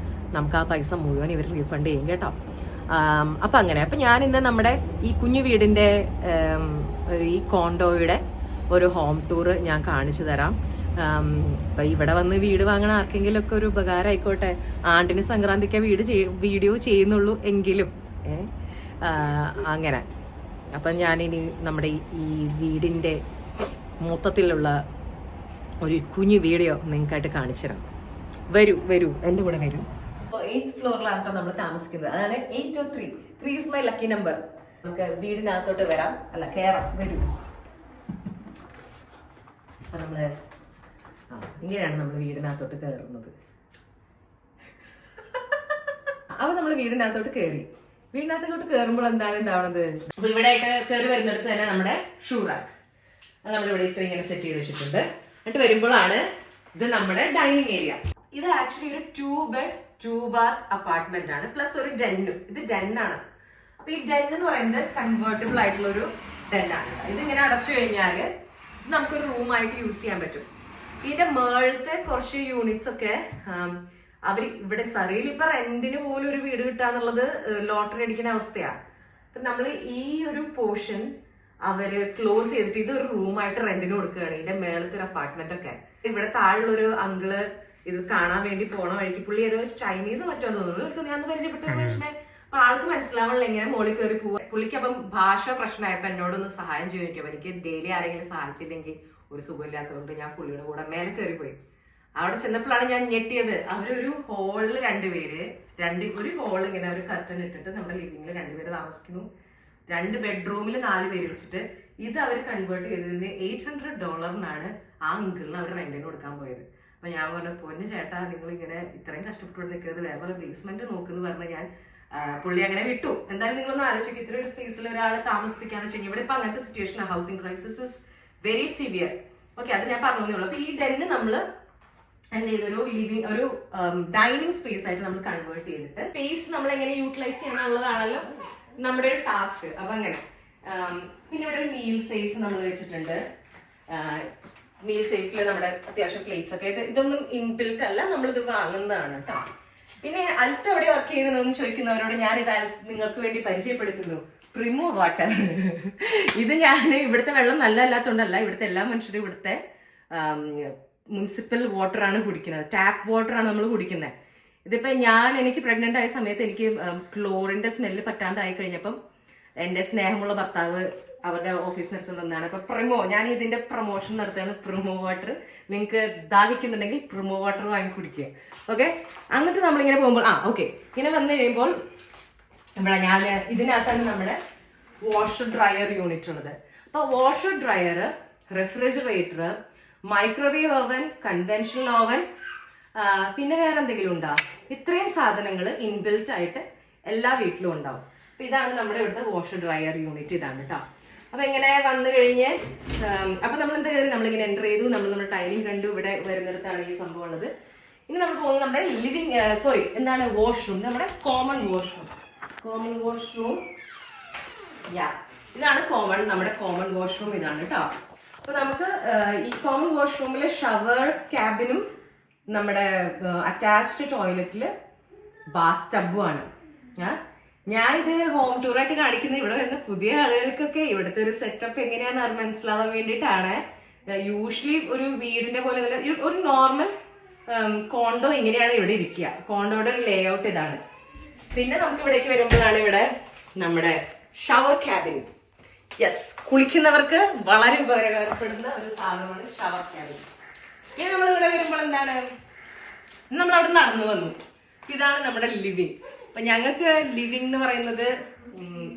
നമുക്ക് ആ പൈസ മുഴുവൻ ഇവർ റീഫണ്ട് ചെയ്യും കേട്ടോ. അപ്പം അങ്ങനെ. അപ്പം ഞാൻ ഇന്ന് നമ്മുടെ ഈ കുഞ്ഞു വീടിന്റെ ഈ കോണ്ടോയുടെ ഒരു ഹോം ടൂർ ഞാൻ കാണിച്ചു തരാം. ഇപ്പൊ ഇവിടെ വന്ന് വീട് വാങ്ങണ ആർക്കെങ്കിലും ഒക്കെ ഒരു ഉപകാരം ആയിക്കോട്ടെ. ആണ്ടിന് സംക്രാന്തിക്ക് വീഡിയോ ചെയ്യുന്നുള്ളൂ എങ്കിലും അങ്ങനെ. അപ്പം ഞാനിനി നമ്മുടെ ഈ വീടിന്റെ മൊത്തത്തിലുള്ള ഒരു കുഞ്ഞു വീഡിയോ നിങ്ങൾക്കായിട്ട് കാണിച്ചു തരാം. വരൂ എൻ്റെ കൂടെ വരൂ. അപ്പോൾ 8th ഫ്ലോറിലാണ് കേട്ടോ നമ്മൾ താമസിക്കുന്നത്. അതാണ് 803. 3 is my lucky number. നമുക്ക് വീടിനകത്തോട്ട് വരാം, അല്ല കയറാം. വരൂ. അപ്പൊ നമ്മള് ഇങ്ങനെയാണ് നമ്മൾ വീടിനകത്തോട്ട് കയറുന്നത്. അപ്പൊ നമ്മൾ വീടിനകത്തോട്ട് കയറി. വീടിനകത്തോട്ട് കയറുമ്പോൾ എന്താണ് ഉണ്ടാവുന്നത്? അപ്പൊ ഇവിടെ ആയിട്ട് കയറി വരുന്നിടത്ത് തന്നെ നമ്മുടെ ഷൂ റാക്ക് നമ്മളിവിടെ ഇത്ര ഇങ്ങനെ സെറ്റ് ചെയ്ത് വെച്ചിട്ടുണ്ട്. എന്നിട്ട് വരുമ്പോഴാണ് ഇത് നമ്മുടെ ഡൈനിങ് ഏരിയ. ഇത് ആക്ച്വലി ഒരു 2 bed 2 bath അപ്പാർട്ട്മെന്റ് ആണ്, പ്ലസ് ഒരു ഡെന്നും. ഇത് ഡെന്നാണ്. അപ്പൊ ഈ ഡെൻ എന്ന് പറയുന്നത് കൺവേർട്ടബിൾ ആയിട്ടുള്ള ഒരു ഡെന്നാണ്. ഇതിങ്ങനെ അടച്ചു കഴിഞ്ഞാൽ നമുക്കൊരു റൂമായിട്ട് യൂസ് ചെയ്യാൻ പറ്റും. ഇതിന്റെ മേളത്തെ കുറച്ച് യൂണിറ്റ്സ് ഒക്കെ അവർ ഇവിടെ സറിയിൽ ഇപ്പൊ റെന്റിന് പോലും ഒരു വീട് കിട്ടാന്നുള്ളത് ലോട്ടറി അടിക്കുന്ന അവസ്ഥയാണ്. അപ്പൊ നമ്മൾ ഈ ഒരു പോർഷൻ അവര് ക്ലോസ് ചെയ്തിട്ട് ഇതൊരു റൂമായിട്ട് റെന്റിന് കൊടുക്കുകയാണ്. ഇതിന്റെ മേളത്തെ ഒരു അപ്പാർട്ട്മെന്റ് ഒക്കെ. ഇവിടെ താഴെയുള്ളൊരു അങ്കിള് ഇത് കാണാൻ വേണ്ടി പോണ വഴിക്ക്, പുള്ളി ഏതോ ചൈനീസ് മറ്റോ തോന്നുന്നു, ഞാൻ പരിചയപ്പെട്ട പക്ഷേ അപ്പൊ ആൾക്ക് മനസ്സിലാവണില്ല എങ്ങനെ മോളിൽ കയറി പോവാ. പുള്ളിക്ക് അപ്പം ഭാഷ പ്രശ്നമായപ്പോ എന്നോടൊന്ന് സഹായം ചോദിക്കും. എനിക്ക് ഡെയിലി ആരെങ്കിലും സഹായിച്ചില്ലെങ്കിൽ ഒരു സുഖമില്ലാത്തതുകൊണ്ട് ഞാൻ പുള്ളിയുടെ കൂടെ മേലെ കയറിപ്പോയി. അവിടെ ചെന്നപ്പോഴാണ് ഞാൻ ഞെട്ടിയത്. അവരൊരു ഹോളിൽ 2 പേര്, ഒരു ഹോൾ ഇങ്ങനെ ഒരു കർട്ടൻ ഇട്ടിട്ട് നമ്മുടെ ലിവിംഗിൽ 2 പേര് താമസിക്കുന്നു. 2 ബെഡ്റൂമിൽ 4 പേര് വെച്ചിട്ട് ഇത് അവർ കൺവേർട്ട് ചെയ്തതിന് $800 ആ അങ്കിളിന് അവർ റെന്റിന് കൊടുക്കാൻ പോയത്. അപ്പൊ ഞാൻ പറഞ്ഞു, പൊന്നു ചേട്ടാ നിങ്ങൾ ഇങ്ങനെ ഇത്രയും കഷ്ടപ്പെട്ട് നിൽക്കുന്നത്, അതേപോലെ ബേസ്മെന്റ് നോക്കുന്നു പറഞ്ഞ ഞാൻ പുള്ളി അങ്ങനെ വിട്ടു. എന്തായാലും നിങ്ങളൊന്ന് ആലോചിക്കും, ഇത്ര ഒരു സ്പേസിൽ ഒരാൾ താമസിപ്പിക്കാന്ന് വെച്ചാൽ ഇവിടെ ഇപ്പൊ അങ്ങനത്തെ situation housing crisis is very severe. Okay, അത് ഞാൻ പറഞ്ഞേ ഉള്ളൂ. അപ്പൊ ഈ ഡെന്ന് നമ്മള് എന്ത് ചെയ്തൊരു ഒരു ഡൈനിങ് സ്പേസ് ആയിട്ട് നമ്മൾ കൺവേർട്ട് ചെയ്തിട്ട് സ്പേസ് നമ്മൾ എങ്ങനെ യൂട്ടിലൈസ് ചെയ്യാന്നുള്ളതാണല്ലോ നമ്മുടെ ഒരു ടാസ്ക്. അപ്പൊ അങ്ങനെ പിന്നെ ഇവിടെ ഒരു മീൽ സേഫ് നമ്മൾ വെച്ചിട്ടുണ്ട്. മീൽ സേഫിൽ നമ്മുടെ അത്യാവശ്യം പ്ലേറ്റ്സ് ഒക്കെ, ഇതൊന്നും ഇൻബിൽറ്റ് അല്ല, നമ്മളിത് വാങ്ങുന്നതാണ് കേട്ടോ. പിന്നെ അൽത്ത് എവിടെ വർക്ക് ചെയ്യുന്നതെന്ന് ചോദിക്കുന്നവരോട് ഞാൻ ഇത് നിങ്ങൾക്ക് വേണ്ടി പരിചയപ്പെടുത്തുന്നു. Primo water. ഇത് ഞാൻ ഇവിടുത്തെ വെള്ളം നല്ല അല്ലാത്തതുകൊണ്ടല്ല, ഇവിടുത്തെ എല്ലാ മനുഷ്യരും ഇവിടുത്തെ മുനിസിപ്പൽ വാട്ടറാണ് കുടിക്കുന്നത്, ടാപ്പ് വാട്ടറാണ് നമ്മൾ കുടിക്കുന്നത്. ഇതിപ്പോ എനിക്ക് പ്രഗ്നന്റ് ആയ സമയത്ത് എനിക്ക് ക്ലോറിന്റെ സ്മെല്ല് പറ്റാണ്ടായി കഴിഞ്ഞപ്പം എന്റെ സ്നേഹമുള്ള ഭർത്താവ് അവരുടെ ഓഫീസിൽ നിർത്തുന്നതാണ്. അപ്പൊ പ്രിമോ, ഞാൻ ഇതിന്റെ പ്രൊമോഷൻ നടത്തുകയാണ്. പ്രിമോ വാട്ടർ നിങ്ങൾക്ക് ദാഹിക്കുന്നുണ്ടെങ്കിൽ പ്രിമോ വാട്ടർ വാങ്ങി കുടിക്കുക. ഓക്കെ, എന്നിട്ട് നമ്മളിങ്ങനെ പോകുമ്പോൾ ഓക്കെ ഇങ്ങനെ വന്നു കഴിയുമ്പോൾ ഇവിടെ ഞാൻ ഇതിനകത്താണ് നമ്മുടെ വാഷർ ഡ്രയർ യൂണിറ്റ് ഉള്ളത്. അപ്പൊ washer dryer, refrigerator, microwave oven, conventional oven, പിന്നെ വേറെ എന്തെങ്കിലും ഉണ്ടാവും. ഇത്രയും സാധനങ്ങൾ ഇൻബിൽറ്റ് ആയിട്ട് എല്ലാ വീട്ടിലും ഉണ്ടാവും. അപ്പൊ ഇതാണ് നമ്മുടെ ഇവിടുത്തെ വാഷർ ഡ്രയർ യൂണിറ്റ്. ഇതാണ് കേട്ടോ. അപ്പൊ ഇങ്ങനെ വന്നു കഴിഞ്ഞ് അപ്പൊ നമ്മൾ എന്താ നമ്മളിങ്ങനെ എൻ്റർ ചെയ്തു, നമ്മൾ നമ്മുടെ ടൈമിംഗ് കണ്ടു. ഇവിടെ വരുന്നിടത്താണ് ഈ സംഭവം ഉള്ളത്. ഇനി നമ്മൾ പോകുന്നത് നമ്മുടെ ലിവിങ് സോറി എന്താണ് വാഷ്റൂം, നമ്മുടെ കോമൺ വാഷ്റൂം. ഇതാണ് നമ്മുടെ കോമൺ വാഷ്റൂം ഇതാണ് കേട്ടോ. അപ്പൊ നമുക്ക് ഈ കോമൺ വാഷ്റൂമിലെ ഷവർ ക്യാബിനും നമ്മുടെ അറ്റാച്ച്ഡ് ടോയ്ലറ്റില് ബാത്ത് ടബുമാണ്. ഞാനിത് ഹോം ടൂറായിട്ട് കാണിക്കുന്നത് ഇവിടെ വരുന്ന പുതിയ ആളുകൾക്കൊക്കെ ഇവിടുത്തെ ഒരു സെറ്റപ്പ് എങ്ങനെയാണെന്ന് മനസ്സിലാവാൻ വേണ്ടിയിട്ടാണ്. യൂഷ്വലി ഒരു വീടിന്റെ പോലെ ഒരു നോർമൽ കോണ്ടോ ഇങ്ങനെയാണ് ഇവിടെ ഇരിക്കുക. കോണ്ടോയുടെ ഒരു ലേ ഔട്ട് ഇതാണ്. പിന്നെ നമുക്ക് ഇവിടേക്ക് വരുമ്പോഴാണ് ഇവിടെ നമ്മുടെ ഷവർ ക്യാബിൻ. യെസ്, കുളിക്കുന്നവർക്ക് വളരെ ഉപകാരപ്പെടുന്ന ഒരു സാധനമാണ് ഷവർ ക്യാബിൻ. പിന്നെ നമ്മൾ ഇവിടെ വരുമ്പോൾ എന്താണ്, നമ്മൾ അവിടെ നടന്നു വന്നു. ഇതാണ് നമ്മുടെ ലിവിങ്. അപ്പൊ ഞങ്ങൾക്ക് ലിവിങ് എന്ന് പറയുന്നത്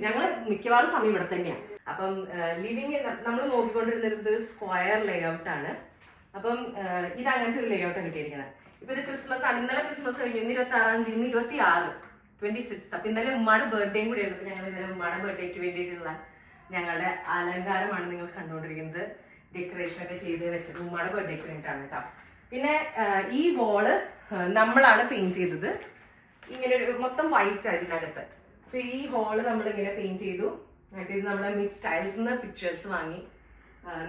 ഞങ്ങൾ മിക്കവാറും സമയം ഇവിടെ തന്നെയാണ്. അപ്പം ലിവിങ് നമ്മൾ നോക്കിക്കൊണ്ടിരുന്നത് ഒരു സ്ക്വയർ ലേ ഔട്ട് ആണ്. അപ്പം ഇത് അങ്ങനത്തെ ഒരു ലേ ഔട്ടാണ് കിട്ടിയിരിക്കുന്നത്. ഇപ്പൊ ഇത് ക്രിസ്മസ് ആണ്. ഇന്നലെ ക്രിസ്മസ് കഴിഞ്ഞു. ഇന്ന് 26-ാം തീയതി, 26 അപ്പൊ ഇന്നലെ ഉമ്മാടെ ബർത്ത്ഡേയും കൂടി ആയിരുന്നു. ഞങ്ങൾ ഇന്നലെ ഉമ്മാടെ ബർത്ത്ഡേക്ക് വേണ്ടിയിട്ടുള്ള ഞങ്ങളുടെ അലങ്കാരമാണ് നിങ്ങൾ കണ്ടുകൊണ്ടിരിക്കുന്നത്. ഡെക്കറേഷൻ ഒക്കെ ചെയ്ത് വെച്ചത് ഉമ്മാടെ ബർത്ത്ഡേക്ക് വേണ്ടിയിട്ടാണ് കേട്ടോ. പിന്നെ ഈ വോള് നമ്മളാണ് പെയിന്റ് ചെയ്തത്. ഇങ്ങനെ ഒരു മൊത്തം വൈറ്റ് ആയിരുന്നകത്ത്. അപ്പൊ ഈ ഹോള് നമ്മൾ ഇങ്ങനെ പെയിന്റ് ചെയ്തു. എന്നിട്ട് ഇത് നമ്മുടെ മിഡ് സ്റ്റൈൽസ് പിക്ചേഴ്സ് വാങ്ങി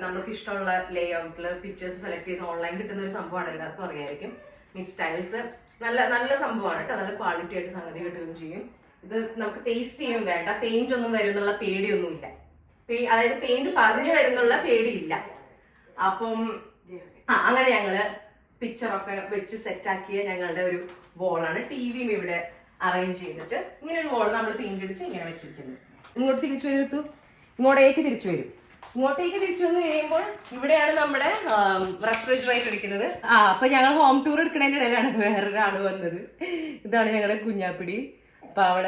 നമുക്ക് ഇഷ്ടമുള്ള ലേ ഔട്ടില് പിക്ചേഴ്സ് സെലക്ട് ചെയ്ത് ഓൺലൈൻ കിട്ടുന്ന ഒരു സംഭവമാണ്, എല്ലാവർക്കും അറിയായിരിക്കും. മിഡ് സ്റ്റൈൽസ് നല്ല സംഭവമാണ് കേട്ടോ. നല്ല ക്വാളിറ്റി ആയിട്ട് സംഗതി കിട്ടുകയും ചെയ്യും. ഇത് നമുക്ക് പേസ്റ്റ് ചെയ്യും വേണ്ട, പെയിന്റ് ഒന്നും വരുന്നുള്ള പേടിയൊന്നുമില്ല. അതായത് പെയിന്റ് പറഞ്ഞു വരുന്നുള്ള പേടിയില്ല. അപ്പം അങ്ങനെ ഞങ്ങള് പിക്ചറൊക്കെ വെച്ച് സെറ്റാക്കിയ ഞങ്ങളുടെ ഒരു വോളാണ്. ടിവിയും ഇവിടെ അറേഞ്ച് ചെയ്തിട്ട് ഇങ്ങനെ ഒരു വോൾ നമ്മൾ പെയിന്റ് അടിച്ച് ഇങ്ങനെ വെച്ചിരിക്കുന്നത്. ഇങ്ങോട്ട് തിരിച്ചു വരും, ഇങ്ങോട്ടേക്ക് തിരിച്ചു വരും. ഇങ്ങോട്ടേക്ക് തിരിച്ചു വന്ന് കഴിയുമ്പോൾ ഇവിടെയാണ് നമ്മുടെ റെഫ്രിജറേറ്റർ ഇരിക്കുന്നത്. അപ്പൊ ഞങ്ങൾ ഹോം ടൂർ എടുക്കുന്നതിന്റെ ഇടയിലാണ് വേറൊരാള് വന്നത്. ഇതാണ് ഞങ്ങളുടെ കുഞ്ഞാപ്പിടി. അപ്പൊ അവൾ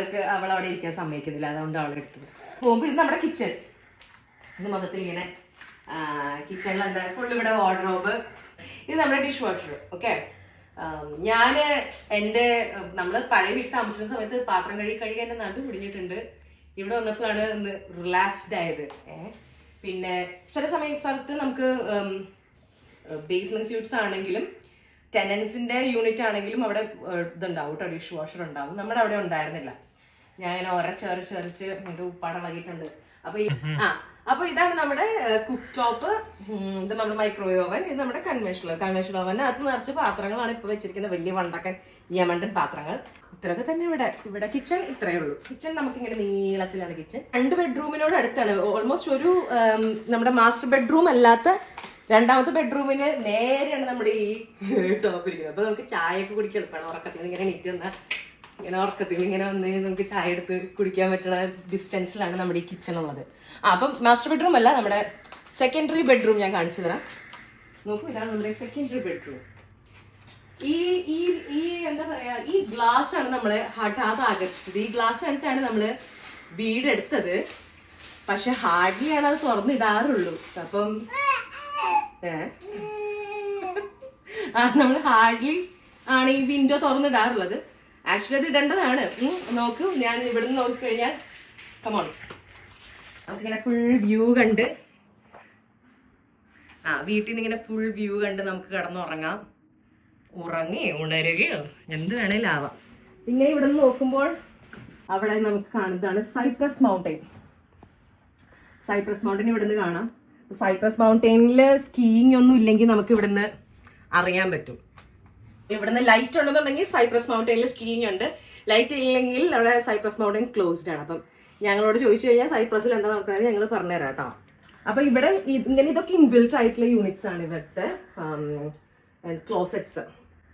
അവിടെ ഇരിക്കാൻ സമ്മതിക്കുന്നില്ല, അതുകൊണ്ട് അവളെടുത്തത്. പോകുമ്പോ ഇത് നമ്മുടെ കിച്ചൺ. ഇത് മൊത്തത്തിൽ ഇങ്ങനെ കിച്ചണിൽ എന്താ ഫുൾ ഇവിടെ വാർഡ്രോബ്. ഇത് നമ്മുടെ ഡിഷ് വാഷർ. ഓക്കെ, നമ്മള് പഴയ വീട്ടിൽ താമസിക്കുന്ന സമയത്ത് പാത്രം കഴുകി എന്റെ നടു പിടിഞ്ഞിട്ടുണ്ട്. ഇവിടെ വന്നപ്പോഴാണ് ഒന്ന് റിലാക്സ്ഡ് ആയത്. പിന്നെ ചില സ്ഥലത്ത് നമുക്ക് ബേസ്മെന്റ് സ്യൂട്ട്സ് ആണെങ്കിലും ടെനൻസിന്റെ യൂണിറ്റ് ആണെങ്കിലും അവിടെ ഇതുണ്ടാവും കേട്ടോ, ഡിഷ് വാഷർ ഉണ്ടാവും. നമ്മുടെ അവിടെ ഉണ്ടായിരുന്നില്ല. ഞാൻ ഒരച്ചൊരച്ച് എന്റെ ഉപ്പാട വൈകിട്ടുണ്ട്. അപ്പൊ ഇതാണ് നമ്മുടെ കുക്ക് ടോപ്പ്. ഇത് നമ്മുടെ മൈക്രോവേവ് ഓവൻ. ഇത് നമ്മുടെ കൺവെൻഷണൽ ഓവൻ. അത് നിറച്ച് പാത്രങ്ങളാണ് ഇപ്പൊ വെച്ചിരിക്കുന്നത്, വലിയ വണ്ടക്കൻ യമണ്ടൻ പാത്രങ്ങൾ. ഇത്രയൊക്കെ തന്നെ ഇവിടെ കിച്ചൺ ഇത്രയേ ഉള്ളൂ. കിച്ചൺ നമുക്ക് ഇങ്ങനെ നീളത്തിലാണ് കിച്ചൺ. 2 ബെഡ്റൂമിനോട് അടുത്താണ്. ഓൾമോസ്റ്റ് ഒരു നമ്മുടെ മാസ്റ്റർ ബെഡ്റൂം അല്ലാത്ത രണ്ടാമത്തെ ബെഡ്റൂമിന് നേരെയാണ് നമ്മുടെ ഈ ടോപ്പ് ഇരിക്കുന്നത്. അപ്പൊ നമുക്ക് ചായയൊക്കെ കുടിക്കാൻ എളുപ്പമാണ്. ഉറക്കത്തിൽ ഇങ്ങനെ നീറ്റ് വന്നാൽ ഇങ്ങനെ വന്ന് നമുക്ക് ചായ എടുത്ത് കുടിക്കാൻ പറ്റുന്ന ഡിസ്റ്റൻസിലാണ് നമ്മുടെ ഈ കിച്ചൺ ഉള്ളത്. അപ്പം മാസ്റ്റർ ബെഡ്റൂം അല്ല, നമ്മുടെ സെക്കൻഡറി ബെഡ്റൂം ഞാൻ കാണിച്ചു തരാം. നോക്കൂ, ഇതാണ് നമ്മുടെ സെക്കൻഡറി ബെഡ്റൂം. ഈ എന്താ പറയാ, ഈ ഗ്ലാസ് ആണ് നമ്മളെ ഹഠാത് ആകർഷിച്ചത്. ഈ ഗ്ലാസ് കണ്ടിട്ടാണ് നമ്മള് വീടെടുത്തത്. പക്ഷെ ഹാർഡ്ലി ആണ് അത് തുറന്നിടാറുള്ളൂ. അപ്പം നമ്മൾ ഹാർഡ്ലി ആണ് ഈ വിൻഡോ തുറന്നിടാറുള്ളത്. ആക്ച്വലി അത് ഇടേണ്ടതാണ്. നോക്കൂ, ഞാൻ ഇവിടെ നിന്ന് നോക്കിക്കഴിഞ്ഞാൽ കമോൺ നമുക്കിങ്ങനെ ഫുൾ വ്യൂ കണ്ട് വീട്ടിൽ നിന്ന് ഇങ്ങനെ ഫുൾ വ്യൂ കണ്ട് നമുക്ക് കിടന്നുറങ്ങാം. ഉണരുകയോ എന്ത് വേണേലും ആവാം. ഇങ്ങനെ ഇവിടെ നിന്ന് നോക്കുമ്പോൾ അവിടെ നമുക്ക് കാണുന്നതാണ് സൈപ്രസ് മൗണ്ടെയിൻ. ഇവിടെ നിന്ന് കാണാം. സൈപ്രസ് മൗണ്ടെയിനിൽ സ്കീയിങ് ഒന്നും ഇല്ലെങ്കിൽ നമുക്ക് ഇവിടുന്ന് അറിയാൻ പറ്റും. ഇവിടുന്ന് ലൈറ്റ് ഉണ്ടെന്നുണ്ടെങ്കിൽ സൈപ്രസ് മൗണ്ടെയിനിൽ സ്കീയിങ് ഉണ്ട്. ലൈറ്റ് ഇല്ലെങ്കിൽ അവിടെ സൈപ്രസ് മൗണ്ടെയിൻ ക്ലോസ്ഡ് ആണ്. അപ്പം ഞങ്ങളോട് ചോദിച്ചു കഴിഞ്ഞാൽ സൈപ്രസിൽ എന്താ നോക്കുന്നത് ഞങ്ങൾ പറഞ്ഞുതരാം കേട്ടോ. അപ്പൊ ഇവിടെ ഇങ്ങനെ ഇതൊക്കെ ഇൻബിൽറ്റ് ആയിട്ടുള്ള യൂണിറ്റ്സ് ആണ്. ഇവിടുത്തെ ക്ലോസറ്റ്സ്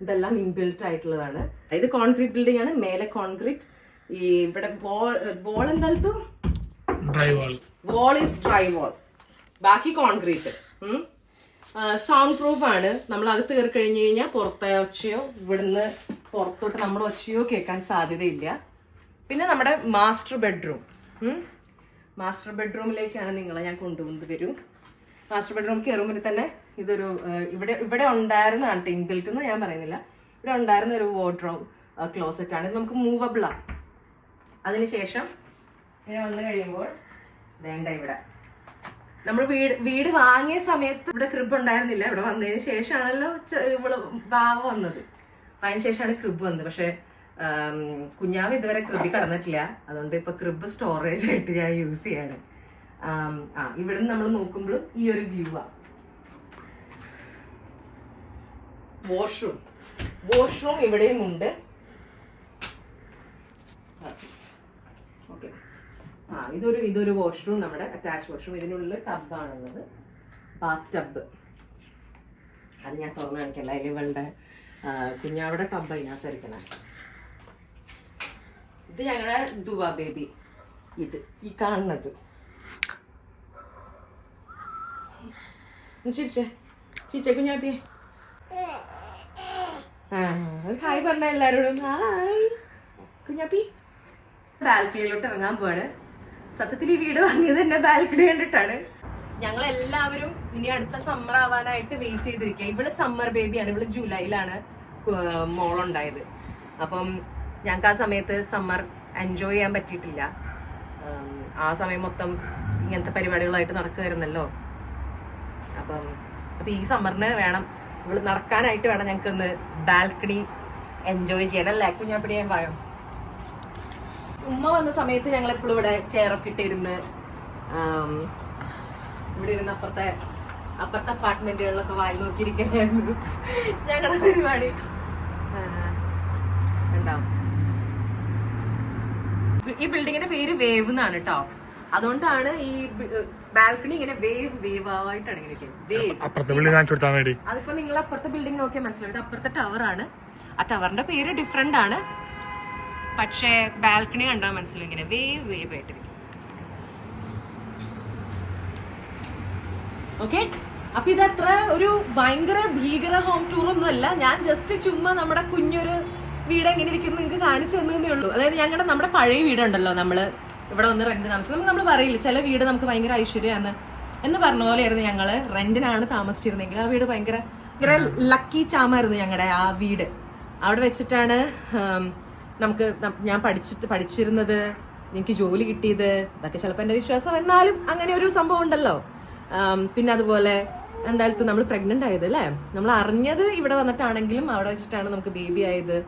ഇതെല്ലാം ഇൻബിൽറ്റ് ആയിട്ടുള്ളതാണ്. ഇത് കോൺക്രീറ്റ് ബിൽഡിംഗ് ആണ്. മേലെ കോൺക്രീറ്റ്. ഈ ഇവിടെ വോൾ എന്തായാലും വോൾ ഈസ് ഡ്രൈ വോൾ, ബാക്കി കോൺക്രീറ്റ്. സൗണ്ട് പ്രൂഫ് ആണ്. നമ്മൾ അകത്ത് കയറി കഴിഞ്ഞു കഴിഞ്ഞാൽ പുറത്തെ ഒച്ചയോ ഇവിടുന്ന് പുറത്തോട്ട് നമ്മുടെ ഒച്ചയോ കേൾക്കാൻ സാധ്യതയില്ല. പിന്നെ നമ്മുടെ മാസ്റ്റർ ബെഡ്റൂമിലേക്കാണ് നിങ്ങളെ ഞാൻ കൊണ്ടുവരും. മാസ്റ്റർ ബെഡ്റൂം കയറുമ്പോൾ തന്നെ ഇതൊരു ഇവിടെ ഉണ്ടായിരുന്നതാണ്. ഇൻബിൽറ്റ് എന്ന് ഞാൻ പറയുന്നില്ല, ഇവിടെ ഉണ്ടായിരുന്ന ഒരു വാർഡ്രോബ് ക്ലോസറ്റ് ആണ്. ഇത് നമുക്ക് മൂവബിൾ ആണ്. അതിനുശേഷം ഇങ്ങനെ വന്നു കഴിയുമ്പോൾ വേണ്ട ഇവിടെ നമ്മൾ വീട് വാങ്ങിയ സമയത്ത് ഇവിടെ ക്രിബ് ഉണ്ടായിരുന്നില്ല. ഇവിടെ വന്നതിന് ശേഷമാണല്ലോ ഇവള് വാവ വന്നത്. അതിന് ശേഷമാണ് ക്രിബ് വന്നത്. പക്ഷെ കുഞ്ഞാവ് ഇതുവരെ ക്രിബിൽ കടന്നിട്ടില്ല, അതുകൊണ്ട് ഇപ്പൊ ക്രിബ് സ്റ്റോറേജ് ആയിട്ട് ഞാൻ യൂസ് ചെയ്യാണ്. ഇവിടെ നമ്മൾ നോക്കുമ്പോഴും ഈ ഒരു വ്യൂ ആ. വാഷ്റൂം ഇവിടെയും ഉണ്ട്. ഓക്കെ, ഇതൊരു വാഷ്റൂം, നമ്മുടെ അറ്റാച്ച് വാഷ്റൂം. ഇതിനുള്ളിൽ ടബാണുള്ളത്, ബാത്ത് ടബ്. അത് ഞാൻ തുറന്ന് കാണിക്കല്ല, ഇവളുടെ കുഞ്ഞാവിടെ ടബ് അതിനകത്തിരിക്കണേ. ഇത് ഞങ്ങളുടെ ദുവാ ബേബി. ഇത് ഈ കാണുന്നത് ചിരിച്ചേ കുഞ്ഞാപ്പിയെ. ഹായ് പറഞ്ഞ എല്ലാരോടും. ഹായ് കുഞ്ഞാപ്പി. ബാൽക്കണിയിലോട്ട് ഇറങ്ങാൻ പോവാണ്. സത്യത്തിൽ ഈ വീട് വാങ്ങിയത് തന്നെ ബാൽക്കണി കണ്ടിട്ടാണ്. ഞങ്ങൾ എല്ലാവരും ഇനി അടുത്ത സമ്മർ ആവാനായിട്ട് വെയിറ്റ് ചെയ്തിരിക്കുക. ഇവള് സമ്മർ ബേബിയാണ്, ഇവള് ജൂലൈയിലാണ് മോളുണ്ടായത്. അപ്പം ഞങ്ങൾക്ക് ആ സമയത്ത് സമ്മർ എൻജോയ് ചെയ്യാൻ പറ്റിയിട്ടില്ല. ആ സമയം മൊത്തം ഇങ്ങനത്തെ പരിപാടികളായിട്ട് നടക്കുമായിരുന്നല്ലോ. അപ്പം ഈ സമ്മറിന് വേണം ഇവള് നടക്കാനായിട്ട് വേണം ഞങ്ങൾക്കൊന്ന് ബാൽക്കണി എൻജോയ് ചെയ്യാൻ, അല്ലേ കുഞ്ഞാപ്പിടി? ഞാൻ പായോ. ഉമ്മ വന്ന സമയത്ത് ഞങ്ങൾ എപ്പോഴും ഇവിടെ ചെയറൊക്കെ ഇട്ടിരുന്ന് ഇവിടെ ഇരുന്ന് അപ്പുറത്തെ അപ്പാർട്ട്മെന്റുകളിലൊക്കെ വായി നോക്കിയിരിക്കലായിരുന്നു ഞങ്ങളുടെ പരിപാടി. ഉണ്ടാവും. ഈ ബിൽഡിങ്ങിന്റെ പേര് വേവ് എന്നാണ് കേട്ടോ. അതുകൊണ്ടാണ് ഈ ബാൽക്കണി ഇങ്ങനെ വേവ് ആയിട്ടാണ് ഇങ്ങനെ. അതിപ്പോ നിങ്ങൾ അപ്പുറത്തെ ബിൽഡിംഗ് നോക്കിയാൽ മനസ്സിലാവും, അപ്പുറത്തെ ടവറാണ്. ആ ടവറിന്റെ പേര് ഡിഫറെന്റ് ആണ്, പക്ഷേ ബാൽക്കണി കണ്ടാൽ മനസ്സിലാവും ഇങ്ങനെ വേവ് ആയിട്ടിരിക്കും. ഓക്കെ, അപ്പൊ ഇതത്ര ഒരു ഭയങ്കര ഭീകര ഹോം ടൂർ ഒന്നും അല്ല. ഞാൻ ജസ്റ്റ് ചുമ്മാ നമ്മുടെ കുഞ്ഞൊരു വീട് എങ്ങനെ ഇരിക്കുന്നു നിങ്ങൾക്ക് കാണിച്ചു തന്നേ ഉള്ളൂ. അതായത് നമ്മുടെ പഴയ വീടുണ്ടല്ലോ, നമ്മള് ഇവിടെ വന്ന് റെന്റ് താമസിച്ചു. നമ്മൾ പറയില്ല ചില വീട് നമുക്ക് ഭയങ്കര ഐശ്വര്യമാണ് എന്ന് പറഞ്ഞ പോലെയായിരുന്നു. ഞങ്ങള് റെന്റിനാണ് താമസിച്ചിരുന്നെങ്കിൽ ആ വീട് ഭയങ്കര ലക്കി ചാമായിരുന്നു ഞങ്ങളുടെ ആ വീട്. അവിടെ വെച്ചിട്ടാണ് ഞാൻ പഠിച്ചിരുന്നത്, എനിക്ക് ജോലി കിട്ടിയത്. ഇതൊക്കെ ചിലപ്പോൾ എൻ്റെ വിശ്വാസം, എന്നാലും അങ്ങനെ ഒരു സംഭവം ഉണ്ടല്ലോ. പിന്നെ അതുപോലെ എന്തായാലും നമ്മൾ പ്രഗ്നന്റ് ആയത് അല്ലേ, നമ്മൾ അറിഞ്ഞത് ഇവിടെ വന്നിട്ടാണെങ്കിലും അവിടെ വെച്ചിട്ടാണ് നമുക്ക് ബേബി ആയത്.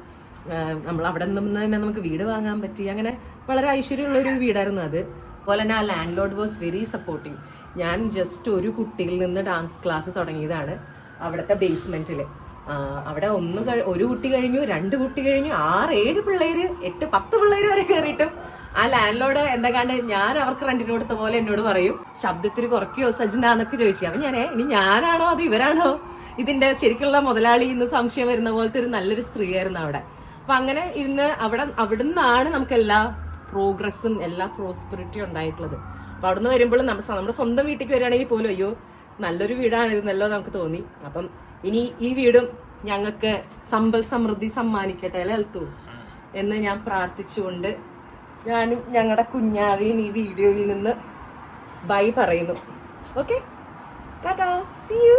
നമ്മൾ അവിടെ നിന്ന് തന്നെ നമുക്ക് വീട് വാങ്ങാൻ പറ്റി. അങ്ങനെ വളരെ ഐശ്വര്യമുള്ള ഒരു വീടായിരുന്നു അത്. അതുപോലെ തന്നെ ആ land Lord was very supportive. ഞാൻ ജസ്റ്റ് ഒരു കുട്ടിയിൽ നിന്ന് ഡാൻസ് ക്ലാസ് തുടങ്ങിയതാണ് അവിടുത്തെ ബേസ്മെന്റിൽ. അവിടെ ഒരു കുട്ടി കഴിഞ്ഞു, 2 കുട്ടി കഴിഞ്ഞു, 6, 7 പിള്ളേര്, 8, 10 പിള്ളേര് വരെ കയറിയിട്ടും ആ ലാൻഡ് ലോർഡ് എന്താണ്ട് ഞാൻ അവർക്ക് റെന്റിന് കൊടുത്ത പോലെ എന്നോട് പറയും, ശബ്ദത്തിന് കുറയ്ക്കോ സജ്ന എന്നൊക്കെ ചോദിച്ചു. അപ്പൊ ഇനി ഞാനാണോ അത് ഇവരാണോ ഇതിന്റെ ശരിക്കുള്ള മുതലാളി എന്ന് സംശയം വരുന്ന പോലത്തെ ഒരു നല്ലൊരു സ്ത്രീയായിരുന്നു അവിടെ. അപ്പൊ അങ്ങനെ ഇരുന്ന് അവിടുന്നാണ് നമുക്ക് എല്ലാ പ്രോഗ്രസ്സും എല്ലാ പ്രോസ്പെറിറ്റിയും ഉണ്ടായിട്ടുള്ളത്. അപ്പൊ അവിടുന്ന് വരുമ്പോഴും നമ്മുടെ സ്വന്തം വീട്ടിലേക്ക് വരികയാണെങ്കിൽ പോലും അയ്യോ നല്ലൊരു വീടാണിരുന്നല്ലോ നമുക്ക് തോന്നി. അപ്പം ഇനി ഈ വീടും ഞങ്ങൾക്ക് സമ്പൽ സമൃദ്ധി സമ്മാനിക്കട്ടെ അല്ലെ അൽത്തു എന്ന് ഞാൻ പ്രാർത്ഥിച്ചുകൊണ്ട് ഞാനും ഞങ്ങളുടെ കുഞ്ഞാവേയും ഈ വീഡിയോയിൽ നിന്ന് ബൈ പറയുന്നു. Okay, tata, see U.